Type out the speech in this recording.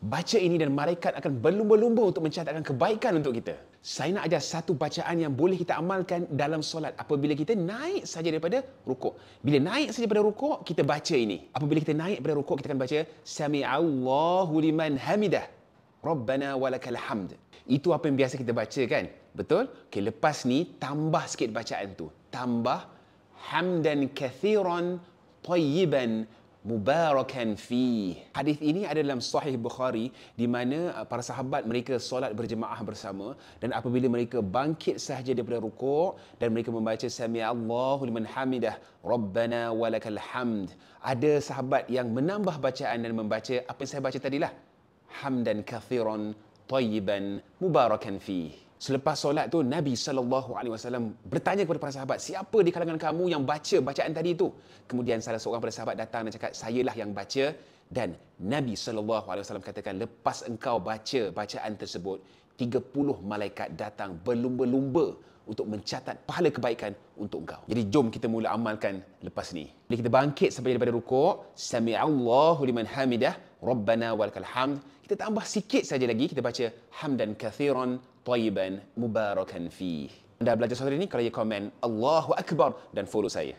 baca ini dan malaikat akan berlumba-lumba untuk mencatatkan kebaikan untuk kita. Saya nak ajar satu bacaan yang boleh kita amalkan dalam solat apabila kita naik saja daripada rukuk. Bila naik saja daripada rukuk, kita baca ini. Apabila kita naik daripada rukuk, kita akan baca Sami'allahu liman hamidah. Rabbana walakal hamd. Itu apa yang biasa kita baca kan? Betul? Okay, lepas ni tambah sikit bacaan tu. Tambah hamdan kathiran tayyiban mubarakan fi. Hadis ini ada dalam Sahih Bukhari di mana para sahabat mereka solat berjemaah bersama dan apabila mereka bangkit sahaja daripada rukuk dan mereka membaca Sami'allahu liman hamidah Rabbana walakal hamd. Ada sahabat yang menambah bacaan dan membaca apa yang saya baca tadilah. Hamdan kathiran tayyiban mubarakan fi. Selepas solat tu Nabi SAW bertanya kepada para sahabat, siapa di kalangan kamu yang baca bacaan tadi itu? Kemudian salah seorang pada sahabat datang dan cakap, sayalah yang baca. Dan Nabi SAW katakan, lepas engkau baca bacaan tersebut, 30 malaikat datang berlumba-lumba untuk mencatat pahala kebaikan untuk engkau. Jadi jom kita mula amalkan lepas ni. Bila kita bangkit sampai daripada rukuk, Sami'allahu liman hamidah Rabbana walakal hamd. Kita tambah sikit saja lagi, kita baca hamdan kathiran tayyiban mubarakan fi. Anda belajar solat ini, kalau ya komen Allahu Akbar dan follow saya.